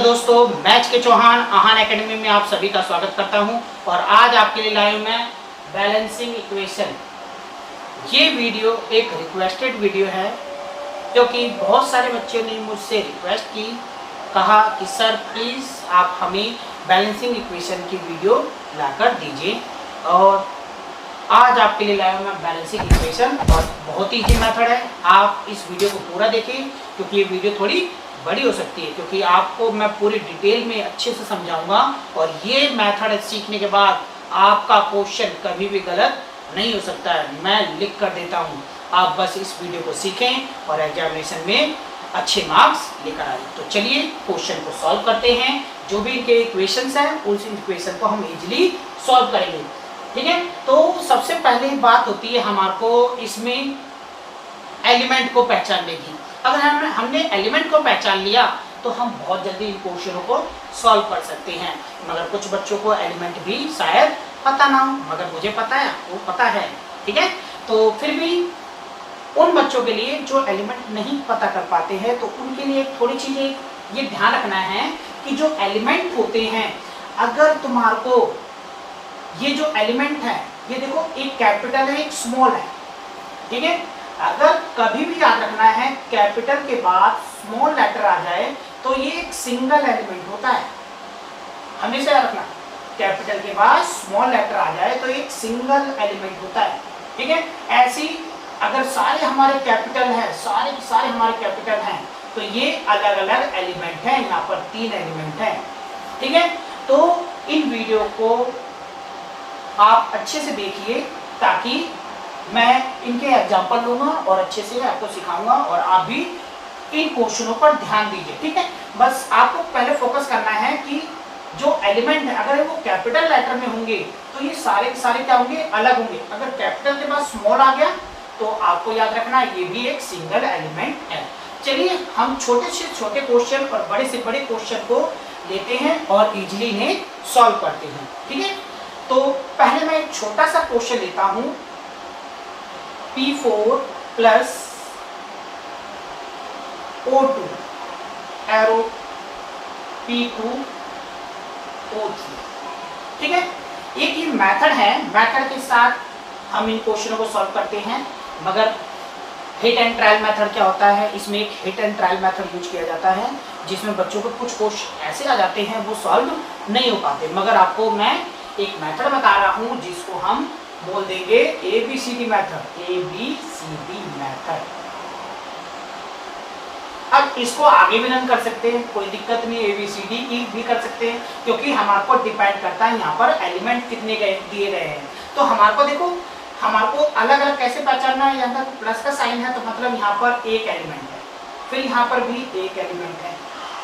दोस्तों, मैं के चौहान आहान एकेडमी में आप सभी का स्वागत करता हूं और आज आपके लिए लाया हूं मैं बैलेंसिंग इक्वेशन। ये वीडियो एक रिक्वेस्टेड वीडियो है क्योंकि बहुत सारे बच्चों ने मुझसे रिक्वेस्ट की, कहा कि सर प्लीज़ आप हमें बैलेंसिंग इक्वेशन की वीडियो लाकर दीजिए। और आज आपके लिए लाया हूं मैं बैलेंसिंग इक्वेशन और बहुत ही ईजी मेथड है। आप इस वीडियो को पूरा देखें क्योंकि ये वीडियो थोड़ी बड़ी हो सकती है, क्योंकि आपको मैं पूरी डिटेल में अच्छे से समझाऊंगा और ये मेथड सीखने के बाद आपका क्वेश्चन कभी भी गलत नहीं हो सकता है। मैं लिख कर देता हूँ, आप बस इस वीडियो को सीखें और एग्जामिनेशन में अच्छे मार्क्स लेकर आए। तो चलिए क्वेश्चन को सॉल्व करते हैं। जो भी इनके इक्वेशंस हैं उस इक्वेशन को हम इजीली सॉल्व करेंगे, ठीक है। तो सबसे पहले बात होती है हमारे को इसमें एलिमेंट को पहचानने की। अगर हमने एलिमेंट को पहचान लिया तो हम बहुत जल्दी इन क्वेश्चनों को सॉल्व कर सकते हैं। मगर कुछ बच्चों को एलिमेंट भी शायद पता ना हो, मगर मुझे पता है, वो पता है, ठीक है। तो फिर भी उन बच्चों के लिए जो एलिमेंट नहीं पता कर पाते हैं तो उनके लिए थोड़ी चीज़ें ये ध्यान रखना है कि जो एलिमेंट होते हैं, अगर तुम्हारे को ये जो एलिमेंट है, ये देखो एक कैपिटल है एक स्मॉल है, ठीक है। अगर कभी भी याद रखना है कैपिटल के बाद स्मॉल लेटर आ जाए तो ये एक सिंगल एलिमेंट होता है। हमेशा याद रखना, कैपिटल के बाद स्मॉल लेटर आ जाए तो एक सिंगल एलिमेंट होता है, ठीक है। ऐसी अगर सारे हमारे कैपिटल हैं, सारे हमारे कैपिटल हैं तो ये अलग अलग एलिमेंट हैं। यहाँ पर 3 एलिमेंट हैं, ठीक है। तो इन वीडियो को आप अच्छे से देखिए ताकि मैं इनके एग्जाम्पल लूंगा और अच्छे से आपको सिखाऊंगा और आप भी इन क्वेश्चनों पर ध्यान दीजिए, ठीक है। बस आपको पहले फोकस करना है कि जो एलिमेंट है अगर वो कैपिटल लेटर में होंगे तो ये सारे के सारे क्या होंगे, अलग होंगे। अगर कैपिटल के बाद स्मॉल आ गया तो आपको याद रखना ये भी एक सिंगल एलिमेंट है। चलिए हम छोटे से छोटे क्वेश्चन और बड़े से बड़े क्वेश्चन को लेते हैं और इजिली इन्हें सॉल्व करते हैं, ठीक है। तो पहले मैं एक छोटा सा क्वेश्चन लेता हूँ, P4 plus O2 arrow P2 O3, ठीक है। एक ये मेथड है, मेथड के साथ हम इन क्वेश्चनों को सॉल्व करते हैं। मगर हिट एंड ट्रायल मेथड क्या होता है, इसमें एक hit and trial method use किया जाता है जिसमें बच्चों को कुछ क्वेश्चन ऐसे आ जाते हैं वो सॉल्व नहीं हो पाते। मगर आपको मैं एक मेथड बता रहा हूँ जिसको हम बोल देंगे ABCD मेथड, ABCD मेथड। अब इसको आगे भी रन कर सकते हैं, कोई दिक्कत नहीं, ABCD की भी कर सकते हैं क्योंकि हमारे को डिपेंड करता है यहाँ पर एलिमेंट कितने दिए गए हैं। तो हमारे को देखो, हमारे को अलग अलग कैसे पहचानना है। यहाँ पर प्लस का साइन है तो मतलब यहाँ पर एक एलिमेंट है, फिर यहाँ पर भी एक एलिमेंट है,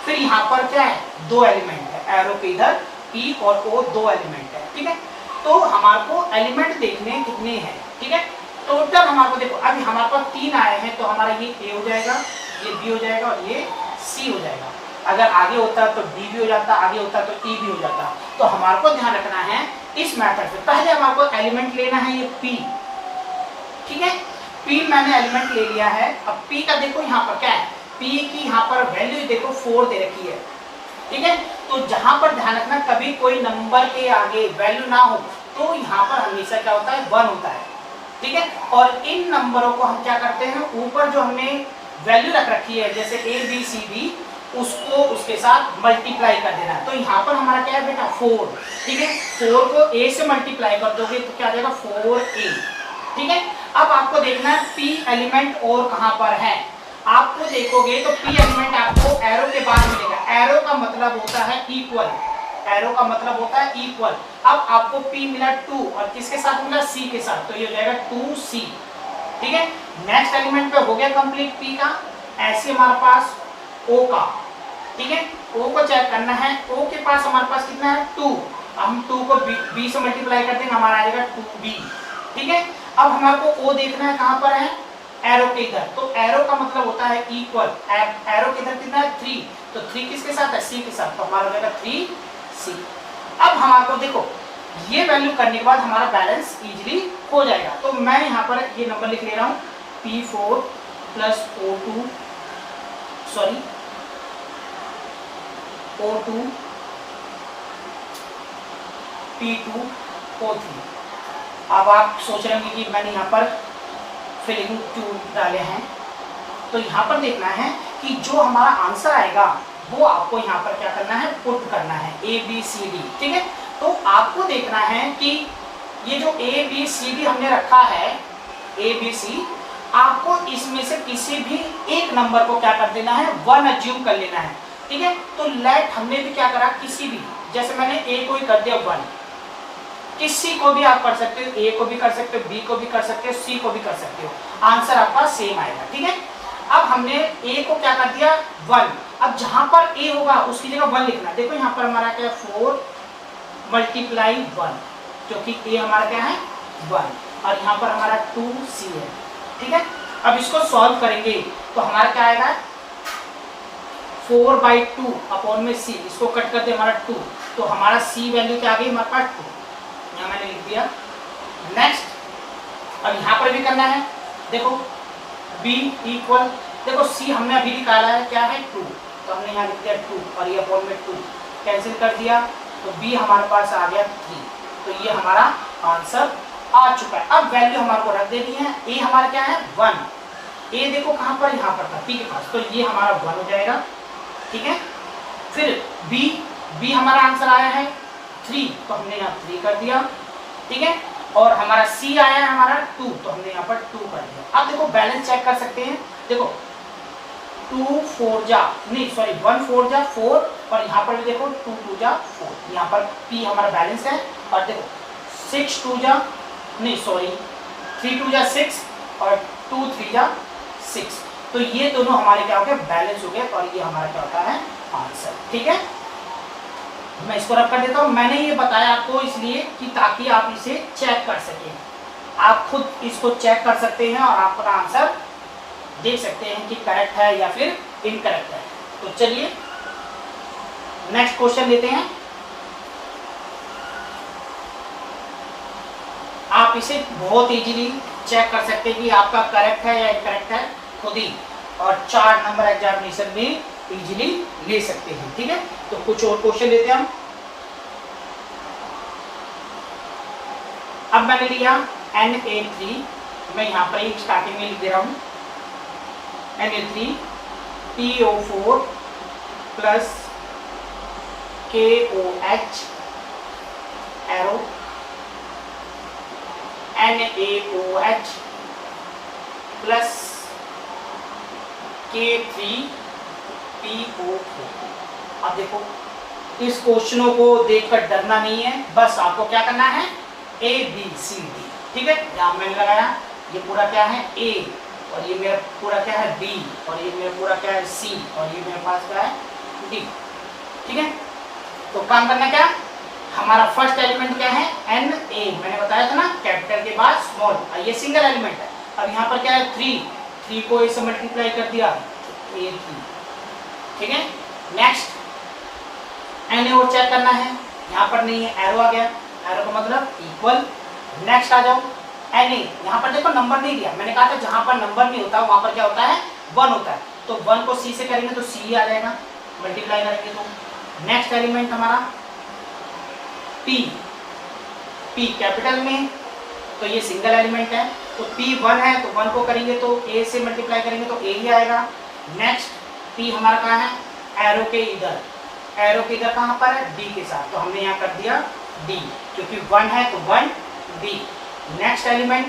फिर यहाँ पर क्या है, 2 एलिमेंट है। एरो के इधर P और O 2 एलिमेंट है, ठीक है। तो हमारे को एलिमेंट देखने कितने हैं, ठीक है। टोटल हमारे को देखो, अभी हमारे पास 3 आए हैं तो हमारा ये A हो जाएगा, ये B हो जाएगा और ये C हो जाएगा। अगर आगे होता तो D भी हो जाता, आगे होता तो E भी हो जाता। तो हमारे को ध्यान रखना है इस मेथड से। पहले हमारे को एलिमेंट लेना है ये P, ठीक है। P मैंने एलिमेंट ले लिया है। अब P का देखो यहाँ पर क्या है, P की यहाँ पर वैल्यू देखो 4 दे रखी है, ठीक है। तो जहां पर ध्यान रखना कभी कोई नंबर के आगे वैल्यू ना हो तो यहाँ पर हमेशा क्या होता है, 1 होता है, ठीक है। और इन नंबरों को हम क्या करते हैं, ऊपर जो हमने वैल्यू रख रखी है जैसे ABCD, उसको उसके साथ मल्टीप्लाई कर देना है। तो यहाँ पर हमारा क्या है बेटा, 4, ठीक है। 4 को A से मल्टीप्लाई कर दोगे तो क्या आ जाएगा, 4A, ठीक है। अब आपको देखना है P एलिमेंट और कहाँ पर है। आपको देखोगे तो P एलिमेंट आपको एरो के बाद मिलेगा। एरो का मतलब होता है इक्वल, एरो का मतलब होता है इक्वल। अब आपको P मिला 2 और किसके साथ मिला, C के साथ, तो ये हो जाएगा 2C, ठीक है। नेक्स्ट एलिमेंट पे हो गया कंप्लीट P का। ऐसे हमारे पास O का, ठीक है। O को चेक करना है, O के पास हमारे पास कितना है, 2। हम 2 को B से मल्टीप्लाई कर देंगे, हमारा आएगा 2B, ठीक है। अब हमारे को O देखना है कहाँ पर है, एरो के इधर। तो एरो का मतलब होता है इक्वल, एरो के इधर कितना है, 3, तो 3 किसके साथ है, C के साथ, तो हमारा हो जाएगा 3C। अब हमारे को देखो ये वैल्यू करने के बाद हमारा बैलेंस इजीली हो जाएगा। तो मैं यहाँ पर ये नंबर लिख ले रहा हूँ, P4 plus O2 sorry O2 P2 O3। अब आप सोच रहे होंगे कि मैंने यहाँ पर फिलिंग क्यों डाले हैं, तो यहाँ पर देखना है कि जो हमारा आंसर आएगा वो आपको यहाँ पर क्या करना है, पुट करना है ABCD। ठीक है, तो आपको देखना है कि ये जो ABCD हमने रखा है ABC, आपको इसमें से किसी भी एक नंबर को क्या कर देना है, 1 अज्यूम कर लेना है। ठीक है, तो लेट हमने भी क्या करा, किसी भी, जैसे मैंने A को ही कर दिया 1, किसी को भी आप कर सकते हो, A को भी कर सकते हो, B को भी कर सकते हो, C को भी कर सकते हो, आंसर आपका सेम आएगा। ठीक है, अब हमने A को क्या कर दिया 1, अब जहां पर A होगा उसकी जगह 1 लिखना। देखो यहाँ पर हमारा क्या है 4 मल्टीप्लाई 1, क्योंकि A हमारा क्या है 1 और यहाँ पर हमारा 2C है। ठीक है, अब इसको सॉल्व करेंगे तो हमारा क्या आएगा 4/2 अपॉन में C, इसको कट करते हमारा 2, तो हमारा C वैल्यू क्या आ गई हमारे पास 2, यहाँ मैंने लिख दिया। नेक्स्ट, अब यहाँ पर भी करना है, देखो B इक्वल, देखो C हमने अभी निकाला है क्या है 2, तो हमने यहाँ लिख दिया 2 और ये अपॉन में 2 कैंसिल कर दिया, तो B हमारे पास आ गया 3, तो ये हमारा आंसर आ चुका है। अब वैल्यू हमारे को रख देनी है, A हमारा क्या है 1, A देखो कहाँ पर, यहाँ पर था P के पास, तो ये हमारा 1 हो जाएगा। ठीक है, फिर B हमारा आंसर आया है 3, तो हमने यहाँ 3 कर दिया। ठीक है, और हमारा C आया है हमारा 2, तो हमने यहाँ पर 2 कर दिया। अब देखो बैलेंस चेक कर सकते हैं, देखो 1 4 जा 4 और यहाँ पर भी देखो 2 2 जा 4, यहाँ पर P हमारा बैलेंस है, और देखो 3 2 जा 6 और 2 3 जा 6, तो ये दोनों हमारे क्या हो गए, बैलेंस हो गए, और ये हमारा क्या होता है आंसर। ठीक है, मैं इसको रख कर देता हूँ। मैंने ये बताया आपको इसलिए कि ताकि आप इसे चेक कर सकें, आप खुद इसको चेक कर सकते हैं और आप अपना आंसर देख सकते हैं कि करेक्ट है या फिर इनकरेक्ट है। तो चलिए नेक्स्ट क्वेश्चन लेते हैं। आप इसे बहुत इजीली चेक कर सकते हैं कि आपका करेक्ट है या इनकरेक्ट है खुद ही, और 4 नंबर एग्जामिनेशन में इजीली ले सकते हैं। ठीक है, तो कुछ और क्वेश्चन लेते हैं हम। अब मैंने लिया Na3, मैं यहाँ पर एक स्टार्टिंग में लिख दे रहा हूँ Na3 PO4 plus KOH arrow NaOH plus K3PO4। अब देखो इस क्वेश्चनों को देखकर डरना नहीं है, बस आपको क्या करना है ABCD। ठीक है, यहाँ मैंने लगाया, ये पूरा क्या है A, और ये मेरा पूरा क्या है B, और ये मेरा पूरा क्या है C, और ये मेरे पास क्या है D। ठीक है, तो काम करना क्या, हमारा फर्स्ट एलिमेंट क्या है Na, मैंने बताया था ना कैपिटल के बाद स्मॉल, ये सिंगल एलिमेंट है। अब यहाँ पर क्या है 3 को इससे मल्टीप्लाई कर दिया A3। ठीक है, नेक्स्ट Na और चेक करना है, यहाँ पर नहीं है, एरो आ गया, एरो का मतलब इक्वल। नेक्स्ट आ जाओ Na, यहाँ पर देखो नंबर नहीं दिया, मैंने कहा था जहाँ पर नंबर नहीं होता वहाँ पर क्या होता है 1 होता है, तो 1 को C से करेंगे तो C आ जाएगा, मल्टीप्लाई करेंगे तो। नेक्स्ट एलिमेंट हमारा P कैपिटल में, तो ये सिंगल एलिमेंट है, तो P 1 है, तो 1 को करेंगे तो A से मल्टीप्लाई करेंगे तो A ही आएगा। नेक्स्ट P हमारा कहाँ है, एरो के इधर कहाँ पर है D के साथ, तो हमने यहाँ कर दिया D, क्योंकि 1 है तो 1 D। नेक्स्ट एलिमेंट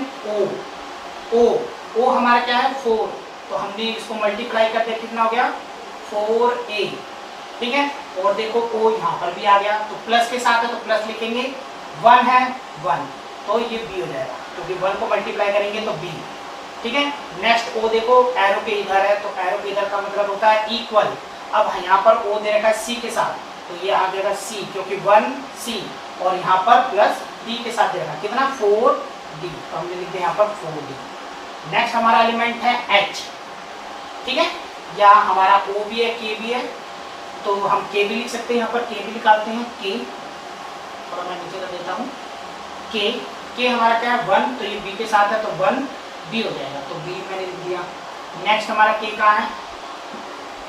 O हमारा क्या है 4, तो हमने इसको मल्टीप्लाई कर दिया, कितना हो गया 4A। ठीक है, और देखो O यहाँ पर भी आ गया, तो प्लस के साथ है तो प्लस लिखेंगे, 1 है 1, तो ये B हो जाएगा, क्योंकि 1 को मल्टीप्लाई करेंगे तो B। ठीक है, नेक्स्ट O देखो एरो के इधर है, तो एरो के इधर का मतलब होता है इक्वल। अब यहाँ पर O दे रखा है C के साथ, तो ये आ जाएगा C, क्योंकि 1C, और यहाँ पर प्लस D के साथ दे रखा है, कितना 4D, तो हमने लिख दिया यहाँ पर 4D। नेक्स्ट हमारा एलिमेंट है H। ठीक है, या हमारा O भी है K भी है, तो हम K भी लिख सकते हैं, यहाँ पर K भी निकालते हैं, K थोड़ा मैं नीचे कर देता हूँ, K हमारा क्या है 1, तो ये B के साथ है तो 1B हो जाएगा, तो B मैंने लिख दिया। नेक्स्ट हमारा K कहाँ है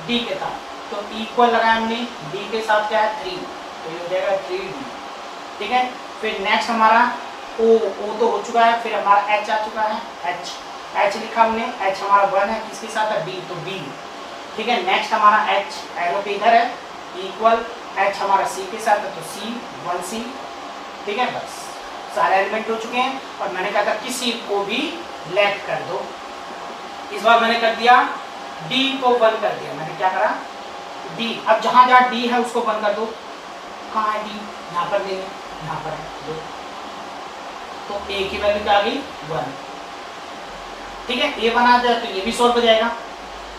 D के साथ, तो इक्वल लगाया हमने, डी के साथ क्या है 3, तो ये हो जाएगा 3D। ठीक है, फिर नेक्स्ट हमारा ओ तो हो चुका है, फिर हमारा एच आ चुका है, एच लिखा हमने, एच हमारा 1 है, किसके साथ है बी, तो बी। ठीक है, नेक्स्ट हमारा एच एरो पे इधर है, इक्वल एच हमारा सी के साथ है, तो सी 1C। ठीक है, बस सारे एलिमेंट हो चुके हैं। और मैंने कहा था किसी को भी लेफ्ट कर दो, इस बार मैंने कर दिया डी को 1 कर दिया। मैंने क्या करा, डी, अब जहां जहां डी है उसको 1 कर दो। कहाँ है डी, यहाँ पर नहीं है, यहाँ पर है 2, तो ए की वैल्यू क्या आ गई 1। ठीक है, ए 1 आ जाए तो ये भी सॉल्व हो जाएगा,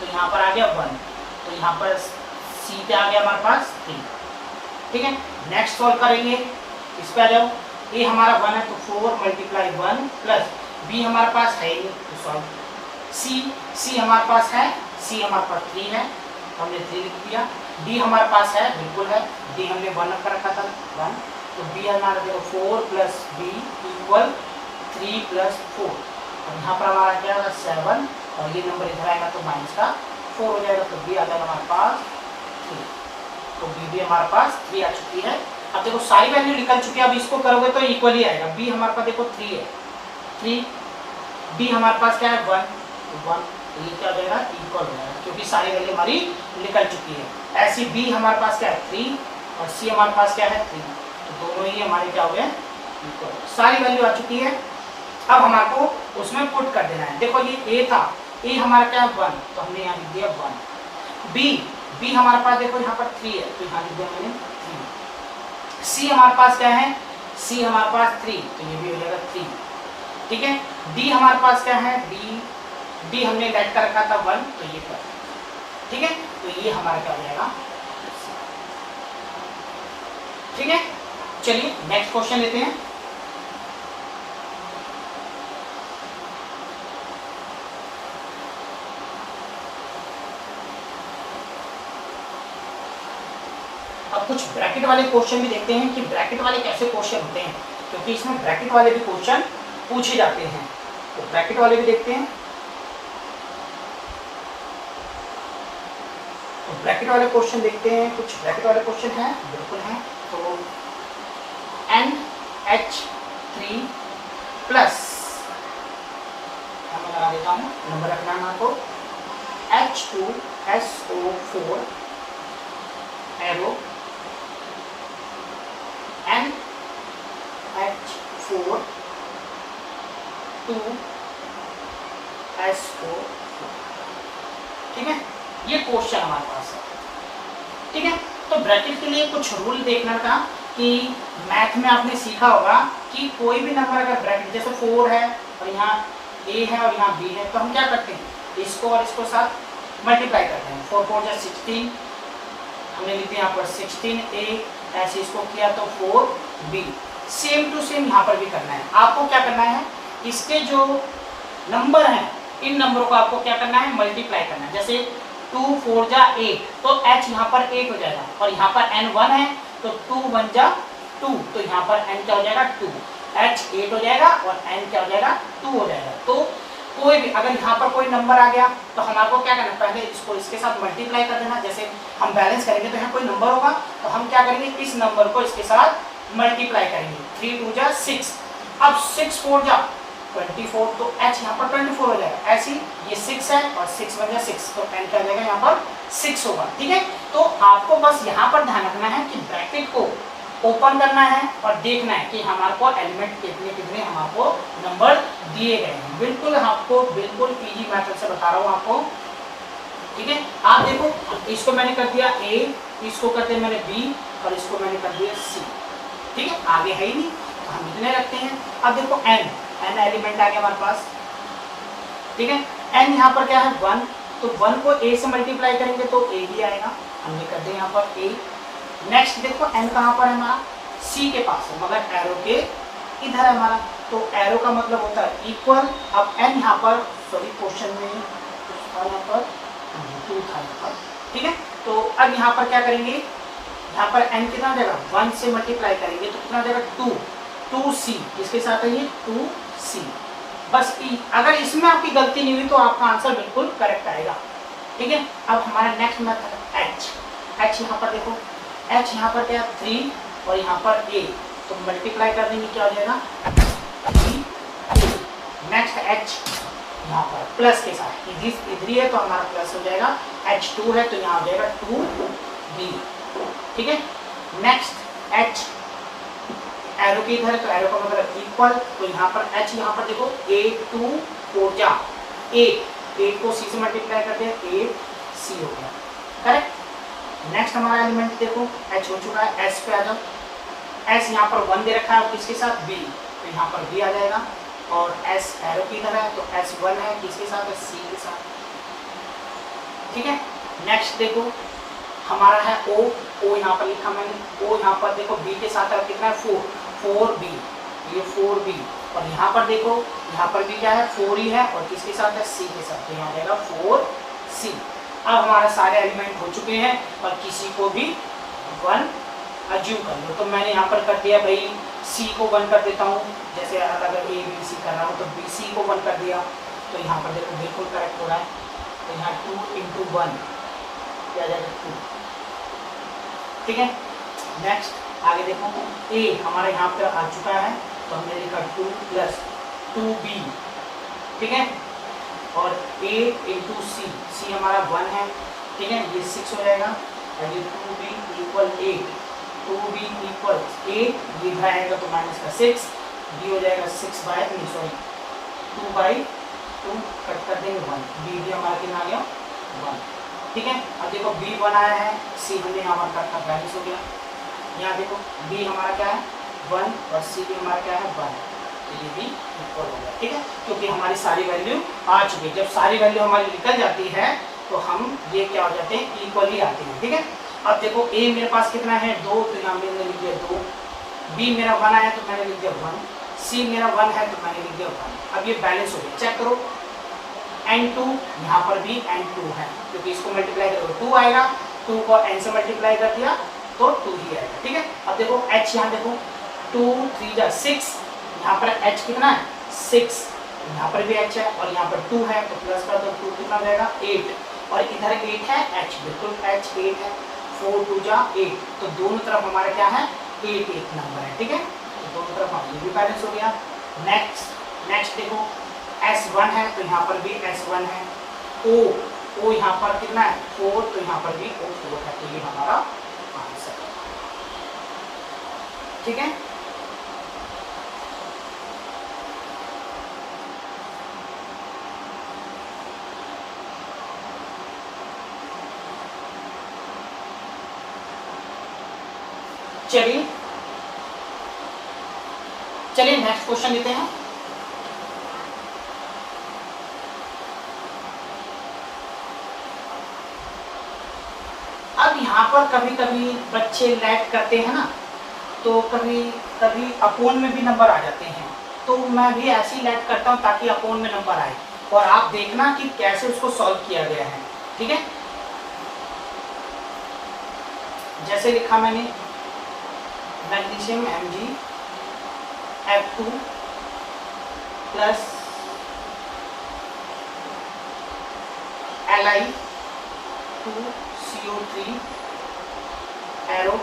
तो यहाँ पर आ गया 1, तो यहाँ पर सी पे आ गया हमारे पास 3। ठीक है, नेक्स्ट सॉल्व करेंगे, इस पे आ जाओ, ए हमारा 1 है तो 4 × 1 प्लस बी हमारे पास है नहीं तो सॉल्व, सी हमारे पास है, सी हमारे पास 3 है, हमने 3 लिख दिया, डी हमारे पास है, बिल्कुल है, डी हमने 1 कर रखा था 1, तो बी हमारा देखो 4 + बी = 3 + 4, और यहाँ पर हमारा क्या होगा 7, और ये नंबर इधर आएगा तो माइनस का 4 हो जाएगा, तो बी आ जाएगा हमारे पास 3, तो बी भी हमारे पास 3 आ चुकी है। अब देखो सारी वैल्यू निकल चुकी है, अब इसको करोगे तो इक्वल ही आएगा, बी हमारे पास देखो 3 है, 3, डी हमारे पास क्या है 1, तो 1, तो ये क्या हो जाएगा इक्वल हो जाएगा, क्योंकि सारी वैल्यू हमारी निकल चुकी है। ऐसी बी हमारे पास क्या है 3, और सी हमारे पास क्या है 3, तो दोनों ही हमारे क्या हो गए इक्वल, सारी वैल्यू आ चुकी है। अब हमारे को उसमें पुट कर देना है। देखो ये ए था, ए हमारा क्या है 1, तो हमने यहाँ लिख दिया 1, बी हमारे पास देखो यहाँ पर 3 है, तो यहाँ लिख दिया मैंने 3, सी हमारे पास क्या है, सी हमारे पास 3, तो ये भी हो जाएगा 3। ठीक है, डी हमारे पास क्या है, डी हमने लेट कर रखा था 1, तो ये पर। ठीक है, तो ये हमारा क्या हो जाएगा। ठीक है, चलिए नेक्स्ट क्वेश्चन लेते हैं। अब कुछ ब्रैकेट वाले क्वेश्चन भी देखते हैं कि ब्रैकेट वाले कैसे क्वेश्चन होते हैं, क्योंकि इसमें ब्रैकेट वाले भी क्वेश्चन पूछे जाते हैं, तो ब्रैकेट वाले भी देखते हैं। तो ब्रैकेट वाले क्वेश्चन देखते हैं, कुछ ब्रैकेट वाले क्वेश्चन हैं, बिल्कुल हैं। तो NH3 प्लस, मैं लगा देता हूँ, नंबर रखना है आपको, H2SO4 एरो NH4 2SO4। ठीक है, ये क्वेश्चन हमारे पास है। ठीक है, तो ब्रैकेट के लिए कुछ रूल देखना था कि मैथ में आपने सीखा होगा कि कोई भी नंबर अगर ब्रैकेट जैसे 4 है और यहाँ A है और यहाँ B है, तो हम क्या करते हैं, इसको और इसको साथ मल्टीप्लाई करते हैं। 4 4 जा 16, हमने लिख दिया यहाँ पर 16A, ऐसे इसको किया तो 4B। सेम टू सेम यहाँ पर भी करना है। आपको क्या करना है, इसके जो नंबर हैं इन नंबरों को आपको क्या करना है, मल्टीप्लाई करना है। जैसे 2 4 जा 8, तो H यहाँ पर 8 हो जाएगा, और यहाँ पर N 1 है तो 2 1 जा 2, तो यहाँ पर N क्या हो जाएगा 2, H 8 हो जाएगा और N क्या हो जाएगा 2 हो जाएगा। तो कोई भी अगर यहाँ पर कोई नंबर आ गया तो हमारे क्या करना है, पहले इसको इसके साथ मल्टीप्लाई कर देना। जैसे हम बैलेंस करेंगे तो यहाँ कोई नंबर होगा तो हम क्या करेंगे, इस नंबर को इसके साथ मल्टीप्लाई करेंगे। 3 2 जा 6, अब 6 4 जा 24, तो H यहाँ पर 24 हो जाएगा। ऐसे ये 6 है और 6 1 जा 6, तो N क्या हो जाएगा यहाँ पर 6 होगा। ठीक है, तो आपको बस यहाँ पर ध्यान रखना है कि ब्रैकेट को ओपन करना है और देखना है कि हमारे को एलिमेंट कितने कितने हमारे को नंबर दिए गए हैं। बिल्कुल आपको बिल्कुल इजी मेथड से बता रहा हूँ आपको। ठीक है, आप देखो, इसको मैंने कर दिया A, इसको करते मैंने B और इसको मैंने कर दिया C। ठीक है, आगे है ही नहीं तो हम इतने रखते हैं। अब देखो N एलिमेंट आ गया हमारे पास। ठीक है, N यहाँ पर क्या है 1, तो 1 को A से मल्टीप्लाई करेंगे तो A ही आएगा, हमने कर दिया यहाँ पर A। नेक्स्ट देखो N कहाँ पर है हमारा, C के पास है, मगर एरो के इधर है हमारा, तो एरो का मतलब होता है इक्वल। अब N यहाँ पर, सॉरी क्वेश्चन में यहाँ पर 2 था यहाँ पर। ठीक है, तो अब यहाँ पर क्या करेंगे, यहाँ पर N कितना हो जाएगा, 1 से मल्टीप्लाई करेंगे तो कितना हो जाएगा 2C, इसके साथ है ये 2C। बस अगर इसमें आपकी गलती नहीं हुई तो आपका आंसर बिल्कुल करेक्ट आएगा। ठीक है, अब हमारा नेक्स्ट मेथड H। एच यहाँ पर देखो, एच यहाँ पर क्या 3 और यहाँ पर ए, तो मल्टीप्लाई कर देंगे क्या हो जाएगा 3 ए। नेक्स्ट एच यहाँ पर प्लस के साथ, इधर ही है तो हमारा प्लस हो जाएगा, H2 है तो यहाँ हो जाएगा 2B, ठीक है। नेक्स्ट एच एरो की इधर, तो एरो का मतलब इक्वल, तो यहाँ पर H यहाँ पर देखो 8 2 4 जा 8 को C से मल्टीप्लाई कर दिया 8C हो गया, करेक्ट। नेक्स्ट हमारा एलिमेंट देखो H हो चुका है, S पे आ जाओ, S यहाँ पर 1 दे रखा है किसके साथ B, तो यहाँ पर B आ जाएगा, और S एरो की तरह है तो S1 है किसके साथ है C के साथ, ठीक है। नेक्स्ट देखो हमारा है O यहाँ पर लिखा मैंने, O यहाँ पर देखो B के साथ है कितना है 4B, ये 4B, और यहाँ पर देखो यहाँ पर भी क्या है 4 ही है और किसके साथ है C के साथ, तो यहाँ आएगा 4C। अब हमारे सारे एलिमेंट हो चुके हैं और किसी को भी 1 अज्यूम कर लो, तो मैंने यहाँ पर कर दिया भाई C को 1 कर देता हूँ, जैसे अगर ABC कर रहा हूँ तो BC को 1 कर दिया, तो यहाँ पर देखो बिल्कुल करेक्ट हो रहा है, तो यहाँ 2 × 1 क्या जाएगा 2, ठीक है। नेक्स्ट आगे देखो A हमारा यहाँ पर आ चुका है, तो हमने लिखा 2 + 2B, ठीक है, और A × C हमारा 1 है, ठीक है, ये 6 हो जाएगा, और ये 2B = 8, 2B = 8, ये इधर आएगा तो माइनस का 6, B हो जाएगा 2/2 कट कर देंगे 1, B भी हमारा कितना आ गया 1, ठीक है। अब देखो B 1 आया है, C हमने यहाँ पर कट कर बैलेंस हो गया, यहाँ देखो B हमारा क्या है 1 और C भी हमारा क्या है 1, तो ये भी इक्वल हो गया, ठीक है, क्योंकि हमारी सारी वैल्यू आ चुकी है। जब सारी वैल्यू हमारी निकल जाती है तो हम ये क्या हो जाते हैं इक्वली आते हैं, ठीक है। अब देखो A मेरे पास कितना है 2, तो यहाँ मैंने लिख दिया 2, B मेरा 1 आया तो मैंने लिख दिया 1, C मेरा 1 है तो मैंने लिख दिया 1। अब ये बैलेंस हो गया, चेक करो N2 यहाँ पर भी N2 है, क्योंकि इसको मल्टीप्लाई करोगे 2 आएगा, 2 को N से मल्टीप्लाई कर दिया तो 2 ही आएगा, ठीक है। अब देखो H यहाँ देखो 2 3 जा 6, यहाँ पर H कितना है 6, यहाँ पर भी H है और यहाँ पर 2 है तो प्लस कर दो, 2 कितना हो जाएगा 8, और इधर 8 है H, बिल्कुल H 8 है, 4 2 जा 8, तो दोनों तरफ हमारा क्या है 8 1 नंबर है, ठीक है, तो दोनों तरफ हमारा भी बैलेंस हो गया। नेक्स्ट देखो S1 है तो यहाँ पर भी S1 है, O यहाँ पर कितना है 4, तो यहाँ पर भी O 4 है, तो ये हमारा आंसर है, ठीक है। चलिए नेक्स्ट क्वेश्चन लेते हैं। अब यहाँ पर कभी कभी बच्चे लैग करते हैं ना, तो कभी कभी अपोन में भी नंबर आ जाते हैं, तो मैं भी ऐसे ही लैग करता हूँ ताकि अपोन में नंबर आए, और आप देखना कि कैसे उसको सॉल्व किया गया है, ठीक है। जैसे लिखा मैंने magnesium Mg F2 plus Li2CO3 arrow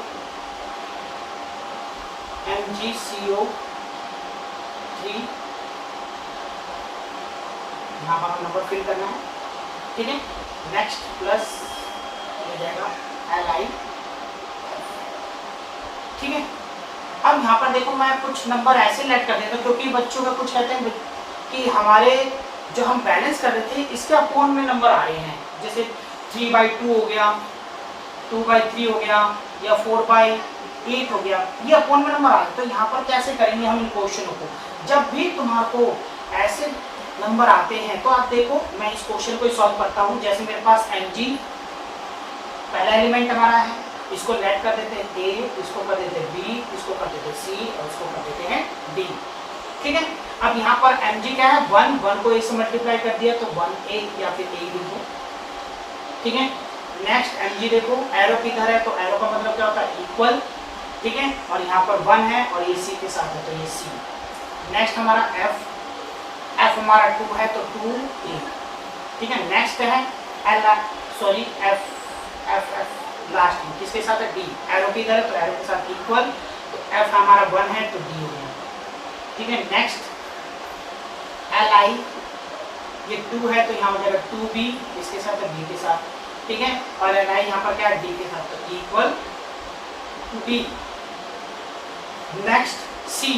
MgCO3, यहाँ पर नंबर फिल करना है, ठीक है। नेक्स्ट प्लस हो जाएगा Li, ठीक है। अब यहाँ पर देखो मैं कुछ नंबर ऐसे लेट कर देता हूँ, क्योंकि बच्चों का कुछ कहते हैं कि हमारे जो हम बैलेंस कर रहे थे इसके अपोन में नंबर आ रहे हैं, जैसे 3/2 हो गया, 2/3 हो गया, या 4/8 हो गया, ये अपोन में नंबर आ रहे हैं। तो यहाँ पर कैसे करेंगे हम इन क्वेश्चनों को, जब भी तुम्हारे ऐसे नंबर आते हैं तो आप देखो मैं इस क्वेश्चन को सॉल्व करता हूँ। जैसे मेरे पास Mg पहला एलिमेंट हमारा है, इसको लेट कर देते हैं A, इसको कर देते हैं B, इसको कर देते हैं C और इसको कर देते हैं D, ठीक है। अब यहाँ पर Mg क्या है 1 को A से मल्टीप्लाई कर दिया तो 1A या फिर A लिखो, ठीक है। नेक्स्ट Mg देखो एरो किधर है तो एरो का मतलब क्या होता है इक्वल, ठीक है, और यहाँ पर 1 है और ये C के साथ है तो ये C। नेक्स्ट हमारा F हमारा 2 है तो 2A, ठीक है। नेक्स्ट है F लास्ट में किसके साथ है, डी। एरो की तरह तो एरो के साथ इक्वल, तो एफ हमारा 1 है तो डी हो गया। ठीक है, नेक्स्ट एल आई, ये 2 है तो यहाँ हो जाएगा 2b, इसके साथ है बी के साथ। ठीक है, और एल आई यहाँ पर क्या है, डी के साथ, तो इक्वल डी। नेक्स्ट सी,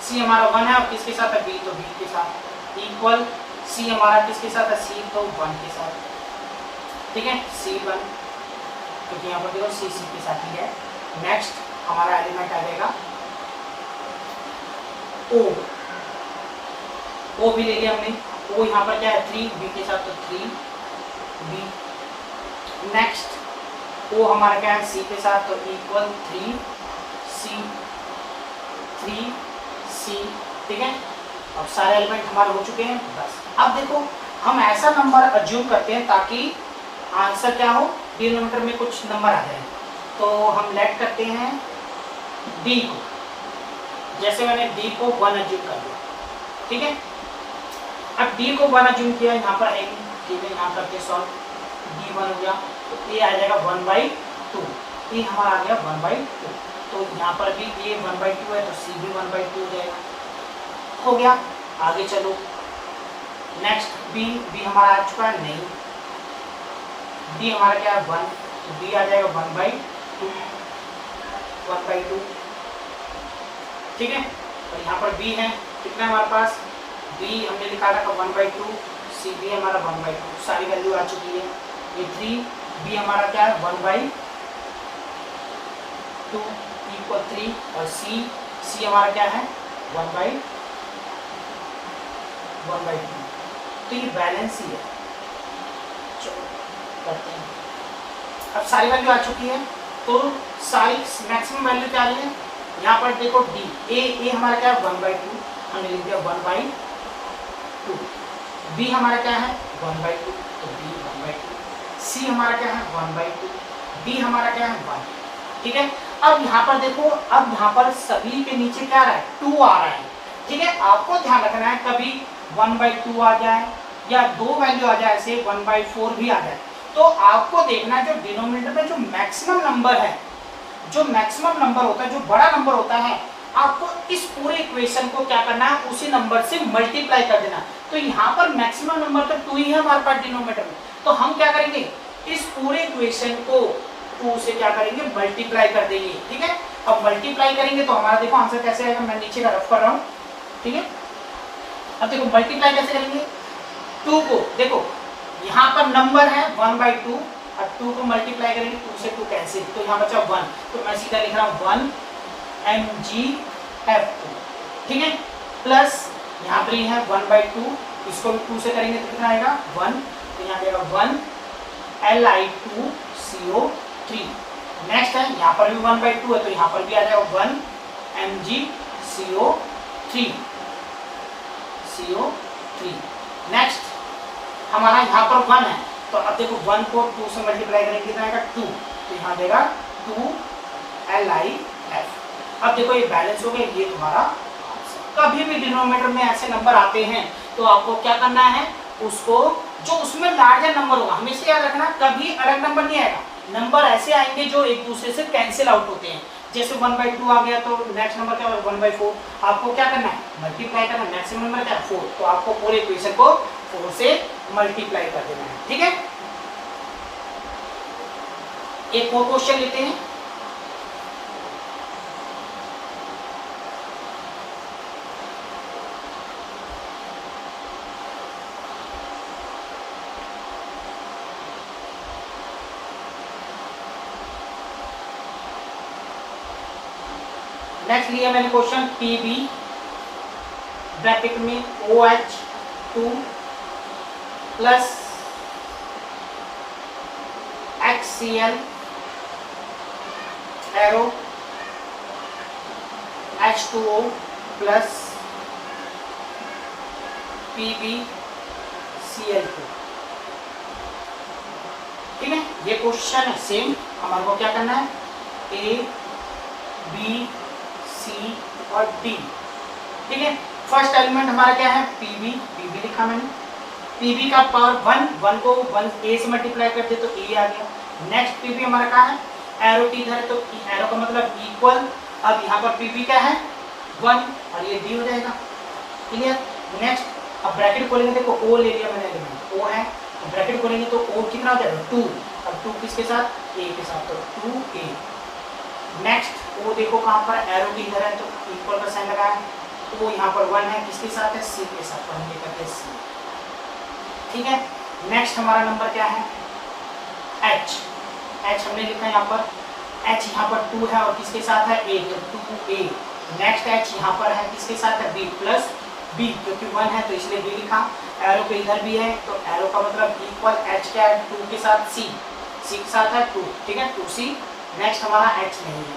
सी हमारा 1 है और किसके साथ है, बी, तो बी के साथ इक्वल। सी हमारा किसके साथ है, सी तो 1 के साथ। ठीक है, C1, क्योंकि यहाँ पर देखो सी के साथ ही है। नेक्स्ट हमारा एलिमेंट आ जाएगा O, O भी ले लिया हमने। O यहाँ पर क्या है, 3, B के साथ तो 3B। नेक्स्ट O हमारा क्या है, C के साथ तो इक्वल 3C, 3C। ठीक है, अब सारे एलिमेंट हमारे हो चुके हैं। बस अब देखो हम ऐसा नंबर अज्यूम करते हैं ताकि आंसर क्या हो, डिनोमिनेटर में कुछ नंबर आ जाए। तो हम लेट करते हैं D को, जैसे मैंने D को 1 अज्यूम कर दिया। ठीक है, अब D को 1 अज्यूम किया, यहाँ पर n, ठीक है, यहाँ करके सॉल्व, D 1 हो गया तो A आ जाएगा 1/2, A हमारा आ गया 1/2। तो यहाँ पर भी A 1/2 है तो C भी 1/2 हो जाएगा। हो गया, आगे चलो। नेक्स्ट B हमारा आ चुका है, नहीं, B हमारा क्या है 1, तो B आ जाएगा 1/2, 1/2। ठीक है, और यहाँ पर B है, कितना है हमारे पास, B हमने लिखा रखा 1/2, C भी हमारा 1/2, सारी वैल्यू आ चुकी है। ये 3B हमारा क्या है 1/2 इक्वल 3, और C हमारा क्या है 1/2। तो ये बैलेंस ही है। चलो करते हैं, अब सारी वैल्यू आ चुकी है तो सारी मैक्सिमम वैल्यू क्या आ रही है, यहाँ पर देखो D, A हमारा क्या है 1/2, हमने लिख दिया 1/2। B हमारा क्या है 1/2, तो B 1/2। C हमारा क्या है 1/2, D हमारा क्या है 1। ठीक है, अब यहाँ पर देखो, अब यहाँ पर सभी के नीचे क्या आ रहा है, 2 आ रहा है। ठीक है, आपको ध्यान रखना है कभी 1/2 आ जाए या 2 वैल्यू आ जाए, ऐसे 1/4 भी आ जाए, तो आपको देखना है जो डिनोमिनेटर में जो मैक्सिमम नंबर है, जो मैक्सिमम नंबर होता है, जो बड़ा नंबर होता है, आपको इस पूरे इक्वेशन को क्या करना है, उसी नंबर से मल्टीप्लाई कर देना। तो यहाँ पर मैक्सिमम नंबर तो 2 ही है हमारे पास डिनोमिनेटर में, तो हम क्या करेंगे, इस पूरे इक्वेशन को 2 से क्या करेंगे, मल्टीप्लाई कर देंगे। ठीक है, अब मल्टीप्लाई करेंगे तो हमारा देखो आंसर कैसे आएगा, मैं नीचे का रफ कर रहा हूँ। ठीक है, अब देखो मल्टीप्लाई कैसे करेंगे, 2 को देखो यहाँ पर नंबर है 1/2, और 2 को मल्टीप्लाई करेंगे, 2 से 2 कैंसिल, तो यहाँ बचा 1, तो मैं सीधा लिख रहा हूँ 1 mgf2। ठीक है, प्लस यहाँ पर है 1/2, इसको भी 2 से करेंगे तो कितना आएगा 1, तो यहाँ आएगा 1 Li2CO3। नेक्स्ट है, यहाँ पर भी 1/2 है तो यहाँ पर भी आ जाएगा 1 mgCO3। नेक्स्ट हमारा यहाँ पर 1 है, तो अब देखो 1 को 2 से मल्टीप्लाई करेंगे कितना आएगा 2, तो यहाँ देगा 2 LIF। अब देखो ये बैलेंस हो गया, ये तुम्हारा कभी भी डिनोमिनेटर में ऐसे नंबर आते हैं तो आपको क्या करना है, उसको जो उसमें लार्जर नंबर होगा, हमेशा याद रखना कभी अलग नंबर नहीं आएगा, नंबर ऐसे आएंगे जो एक दूसरे से कैंसिल आउट होते हैं। जैसे 1/2 आ गया तो नेक्स्ट नंबर क्या होगा 1/4, आपको क्या करना है, मल्टीप्लाई करना है, मैक्सिमम नंबर क्या है 4, तो आपको पूरे इक्वेशन को 4 से मल्टीप्लाई कर देना है। ठीक है, एक और क्वेश्चन लेते हैं। नेक्स्ट लिया मैंने क्वेश्चन PB ब्रैकेट में OH2 plus HCl arrow H2O plus PbCl2। ठीक है, ये क्वेश्चन है सेम, हमारे को क्या करना है, A B C और D। ठीक है, फर्स्ट एलिमेंट हमारा क्या है PB लिखा मैंने, PB का पावर 1 को 1 A से मल्टीप्लाई कर दे तो A आ गया, नेक्स्ट पी बी हमारा कहाँ है, एरो की इधर है, तो एरो का मतलब इक्वल। अब यहाँ पर पी बी क्या है 1 और ये डी हो जाएगा। क्लियर। नेक्स्ट अब ब्रैकेट खोलेंगे, देखो ओ ले लिया मैंने एलिमेंट, ओ है तो ब्रैकेट खोलेंगे तो ओ कितना हो जाएगा 2। अब 2 किसके साथ, ए के साथ, तो 2a। नेक्स्ट ओ देखो कहाँ पर एरो की इधर है तो इक्वल का साइन लगाया, ओ यहाँ पर 1 है, किसके साथ है, सी के साथ, तो हम ये करते हैं सी। ठीक है। नेक्स्ट हमारा नंबर क्या है एच, एच हमने लिखा है यहाँ पर, एच यहाँ पर 2 है और किसके साथ है ए, तो 2a। नेक्स्ट एच यहाँ पर है किसके साथ है बी प्लस बी, क्योंकि 1 है तो इसलिए बी लिखा। एरो पे इधर भी है तो एरो का मतलब इक्वल एच क्या है 2 के साथ सी, सी के साथ है 2, ठीक है 2c। नेक्स्ट हमारा एच नहीं है,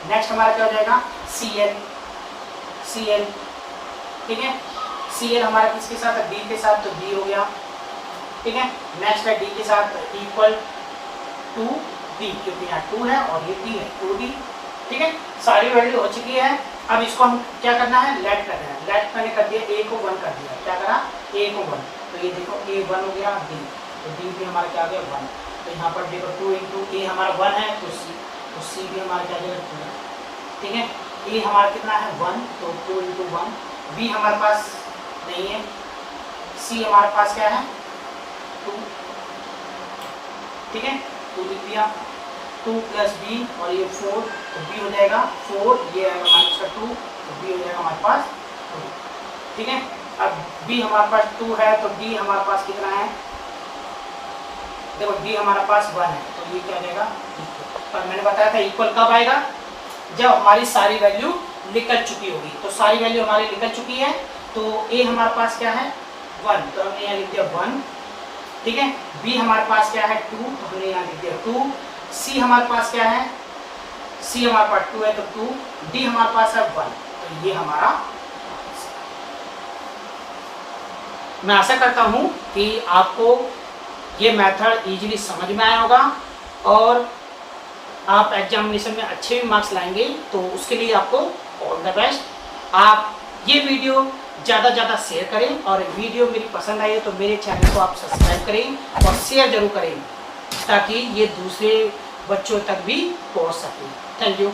नेक्स्ट हमारा क्या हो जाएगा Cl, Cl, ठीक है। Cl हमारा किसके साथ है बी के साथ, तो बी हो गया, ठीक है। नेक्स्ट है डी के साथ इक्वल 2d, क्योंकि यहाँ 2 है और ये d है 2d, ठीक है। सारी वैल्यू हो चुकी है। अब इसको हम क्या करना है, लेट करना है। लेट मैंने कर दिया, a को 1 कर दिया, क्या करा a को 1, तो ये देखो a 1 हो गया, d तो d भी हमारा क्या आ गया 1। तो यहाँ पर देखो 2 इंटू a हमारा 1 है तो c भी हमारा क्या आ जाएगा 2, ठीक है। a हमारा कितना है 1 तो 2 इंटू 1, b हमारे पास नहीं है, c हमारे पास क्या है 2, ठीक है 2 लिख दिया, 2 प्लस बी और ये 4 तो बी हो जाएगा 4, ये आएगा माइनस का 2 तो बी हो जाएगा हमारे पास 2, ठीक है। अब बी हमारे पास 2 है तो डी हमारे पास कितना है, देखो डी हमारे पास 1 है तो ये क्या आ जाएगा इक्वल। पर मैंने बताया था इक्वल कब आएगा, जब हमारी सारी वैल्यू निकल चुकी होगी। तो सारी वैल्यू हमारी निकल चुकी है तो ए हमारे पास क्या है 1 तो हमने यहाँ लिख दिया 1, ठीक है। बी हमारे पास क्या है 2 तो हमने यहाँ लिख दिया 2, सी हमारे पास क्या है, सी हमारे पास 2 है तो 2, डी हमारे पास है 1 तो ये हमारा। मैं आशा करता हूं कि आपको ये मेथड इजीली समझ में आया होगा और आप एग्जामिनेशन में अच्छे भी मार्क्स लाएंगे, तो उसके लिए आपको ऑल द बेस्ट। आप ये वीडियो ज़्यादा ज़्यादा शेयर करें और वीडियो मेरी पसंद आई है तो मेरे चैनल को आप सब्सक्राइब करें और शेयर जरूर करें ताकि ये दूसरे बच्चों तक भी पहुंच सके। Thank you.